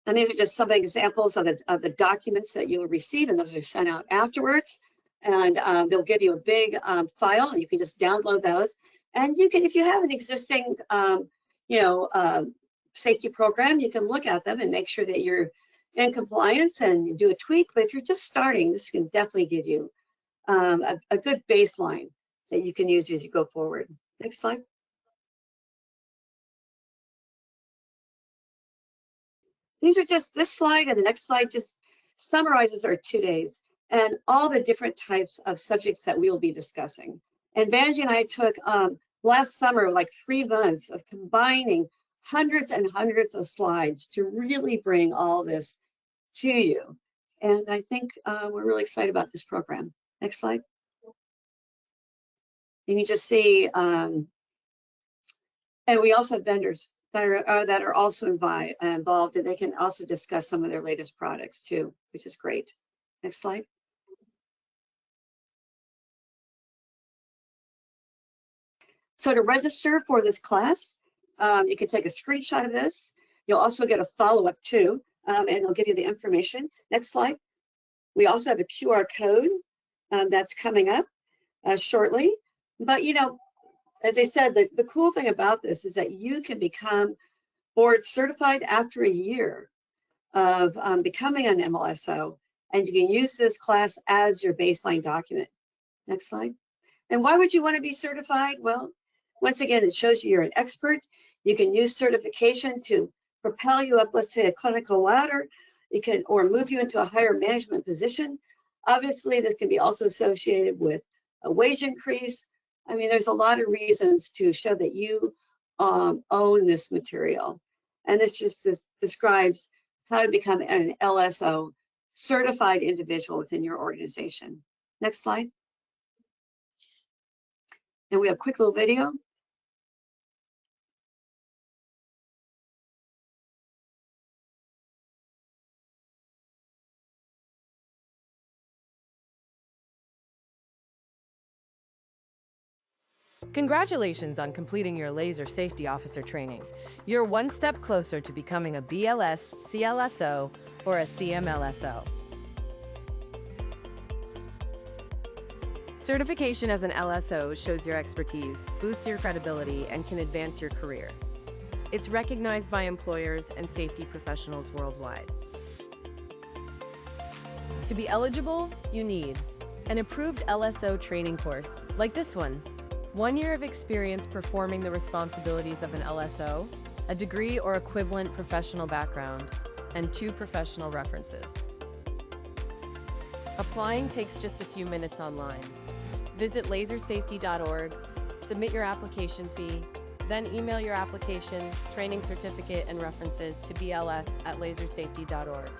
And these are just some examples of the documents that you'll receive, and those are sent out afterwards. And they'll give you a big file, and you can just download those. And you can, if you have an existing, safety program, you can look at them and make sure that you're in compliance and do a tweak. But if you're just starting, this can definitely give you a good baseline that you can use as you go forward. Next slide. These are just, this slide and the next slide just summarizes our 2 days and all the different types of subjects that we will be discussing. And Vangie and I took last summer, like 3 months of combining hundreds and hundreds of slides to really bring all this to you. And I think we're really excited about this program. Next slide. You can just see, and we also have vendors that are also involved, and they can also discuss some of their latest products too, which is great. Next slide. So to register for this class, you can take a screenshot of this. You'll also get a follow-up too, and it'll give you the information. Next slide. We also have a QR code that's coming up shortly. But as I said, the cool thing about this is that you can become board certified after a year of becoming an MLSO, and you can use this class as your baseline document. Next slide. And why would you want to be certified? Well, once again, it shows you you're an expert. You can use certification to propel you up, let's say, a clinical ladder. You can, or move you into a higher management position. Obviously, this can be also associated with a wage increase. I mean, there's a lot of reasons to show that you own this material. And this just describes how to become an LSO certified individual within your organization. Next slide. And we have a quick little video. Congratulations on completing your Laser Safety Officer training. You're one step closer to becoming a BLS, CLSO, or a CMLSO. Certification as an LSO shows your expertise, boosts your credibility, and can advance your career. It's recognized by employers and safety professionals worldwide. To be eligible, you need an approved LSO training course, like this one. 1 year of experience performing the responsibilities of an LSO, a degree or equivalent professional background, and 2 professional references. Applying takes just a few minutes online. Visit lasersafety.org, submit your application fee, then email your application, training certificate, and references to bls@lasersafety.org.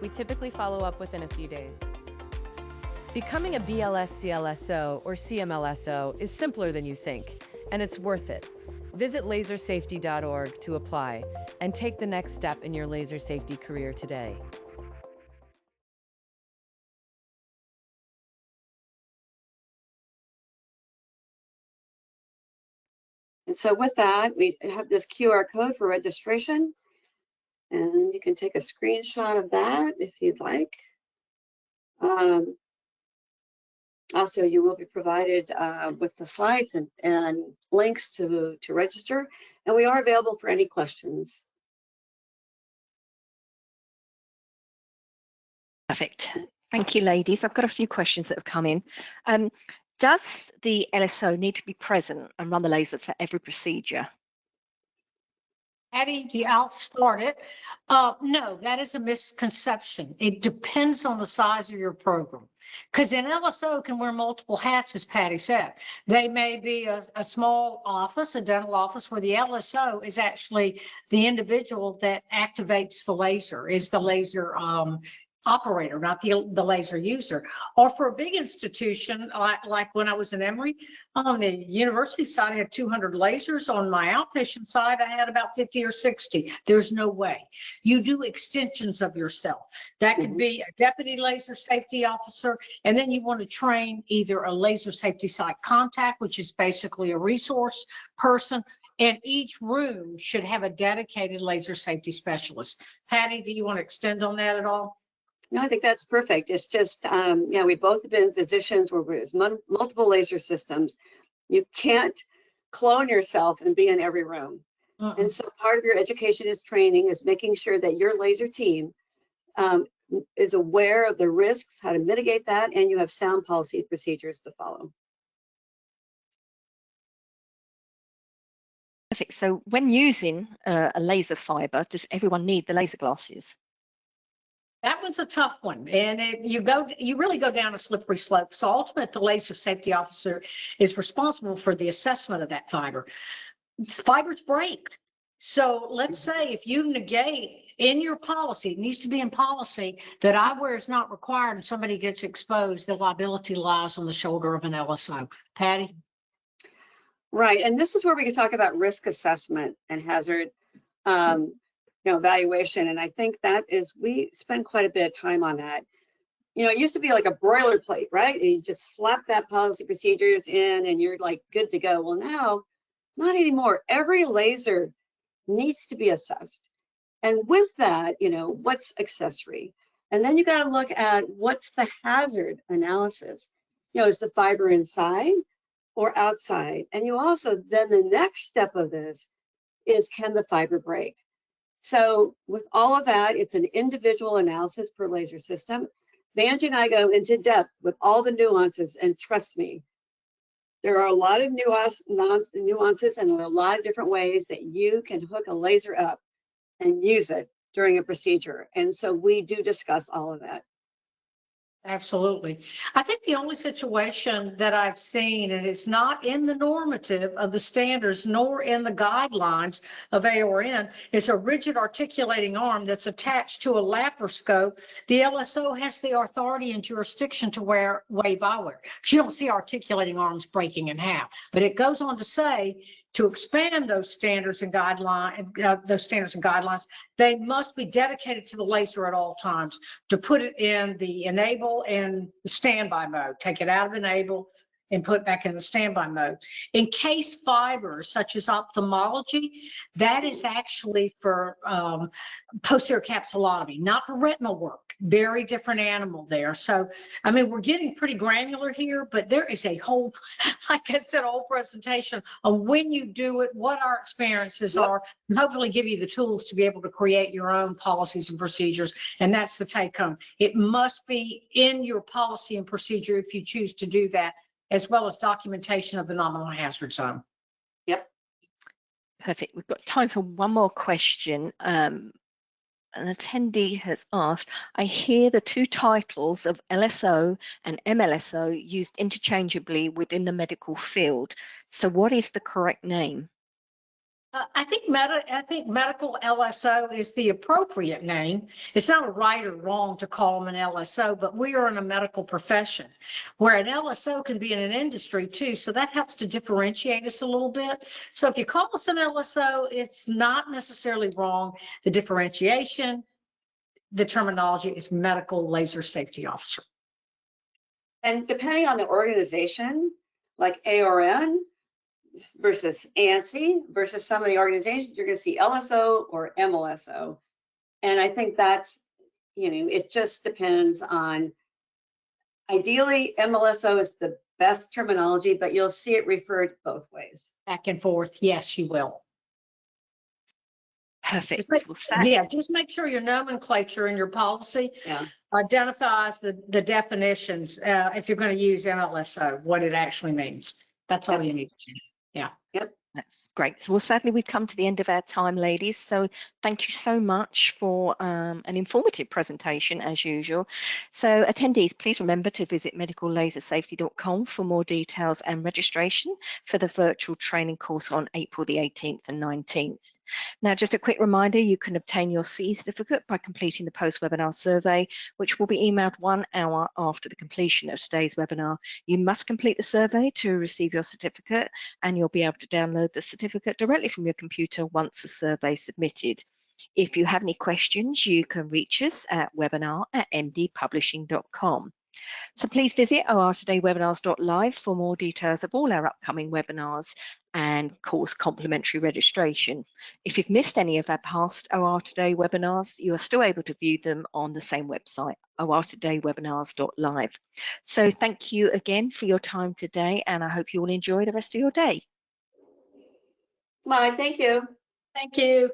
We typically follow up within a few days. Becoming a BLS CLSO or CMLSO is simpler than you think, and it's worth it. Visit lasersafety.org to apply and take the next step in your laser safety career today. And so with that, we have this QR code for registration, and you can take a screenshot of that if you'd like. Also, you will be provided with the slides and links to register, and we are available for any questions. Perfect. Thank you, ladies. I've got a few questions that have come in. Does the LSO need to be present and run the laser for every procedure? Patti, I'll start it. No, that is a misconception. It depends on the size of your program. Because an LSO can wear multiple hats, as Patti said. They may be a small office, a dental office, where the LSO is actually the individual that activates the laser, is the laser operator, not the laser user. Or for a big institution, like when I was in Emory, on the university side, I had 200 lasers. On my outpatient side, I had about 50 or 60. There's no way. You do extensions of yourself. That could be a deputy laser safety officer, and then you want to train either a laser safety site contact, which is basically a resource person, and each room should have a dedicated laser safety specialist. Patti, do you want to extend on that at all? No, I think that's perfect. It's just, yeah, we both have been physicians where there's multiple laser systems. You can't clone yourself and be in every room. And so part of your education is training is making sure that your laser team is aware of the risks, how to mitigate that, and you have sound policy procedures to follow. Perfect. So when using a laser fiber, does everyone need the laser glasses? That one's a tough one, and you really go down a slippery slope. So ultimately, the laser safety officer is responsible for the assessment of that fiber. Fibers break. So let's say if you negate in your policy, it needs to be in policy that eyewear is not required and somebody gets exposed, the liability lies on the shoulder of an LSO. Patti? Right, and this is where we can talk about risk assessment and hazard evaluation. And I think that is, we spend quite a bit of time on that. It used to be like a boilerplate, right? And you just slap that policy procedures in and you're like good to go. Well, now, not anymore. Every laser needs to be assessed. And with that, what's accessory? And then you got to look at what's the hazard analysis. Is the fiber inside or outside? And you also, then the next step of this is, can the fiber break? So with all of that, it's an individual analysis per laser system. Vangie and I go into depth with all the nuances, and trust me, there are a lot of nuances and a lot of different ways that you can hook a laser up and use it during a procedure. And so we do discuss all of that. Absolutely. I think the only situation that I've seen, and it's not in the normative of the standards nor in the guidelines of AORN, is a rigid articulating arm that's attached to a laparoscope. The LSO has the authority and jurisdiction to waive eyewear. You don't see articulating arms breaking in half, but it goes on to say, to expand those standards and guidelines, they must be dedicated to the laser at all times. To put it in the enable and the standby mode, take it out of enable and put it back in the standby mode. In case fibers, such as ophthalmology, that is actually for posterior capsulotomy, not for retinal work. Very different animal there. So, I mean, we're getting pretty granular here, but there is a whole, like I said, a whole presentation of when you do it, what our experiences are, and hopefully give you the tools to be able to create your own policies and procedures. And that's the take home. It must be in your policy and procedure if you choose to do that, as well as documentation of the nominal hazard zone. Yep. Perfect. We've got time for one more question. An attendee has asked, I hear the two titles of LSO and MLSO used interchangeably within the medical field. So what is the correct name? I think medical LSO is the appropriate name. It's not right or wrong to call them an LSO, but we are in a medical profession where an LSO can be in an industry too. So that helps to differentiate us a little bit. So if you call us an LSO, it's not necessarily wrong. The differentiation, the terminology is medical laser safety officer. And depending on the organization, like AORN, versus ANSI versus some of the organizations, you're going to see LSO or MLSO. And I think that's, it just depends on, ideally, MLSO is the best terminology, but you'll see it referred both ways. Back and forth, yes, you will. Perfect. Just make sure your nomenclature in your policy Yeah. identifies the definitions, if you're going to use MLSO, what it actually means. That's all you need to do. Yeah. Yep. That's great. So, well, sadly, we've come to the end of our time, ladies. So thank you so much for an informative presentation, as usual. So attendees, please remember to visit medicallasersafety.com for more details and registration for the virtual training course on April the 18th and 19th. Now, just a quick reminder, you can obtain your CE certificate by completing the post-webinar survey, which will be emailed 1 hour after the completion of today's webinar. You must complete the survey to receive your certificate, and you'll be able to download the certificate directly from your computer once the survey is submitted. If you have any questions, you can reach us at webinar@mdpublishing.com. So please visit ortodaywebinars.live for more details of all our upcoming webinars and course complimentary registration. If you've missed any of our past OR Today webinars, you are still able to view them on the same website, ortodaywebinars.live. So thank you again for your time today, and I hope you all enjoy the rest of your day. Bye. Thank you. Thank you.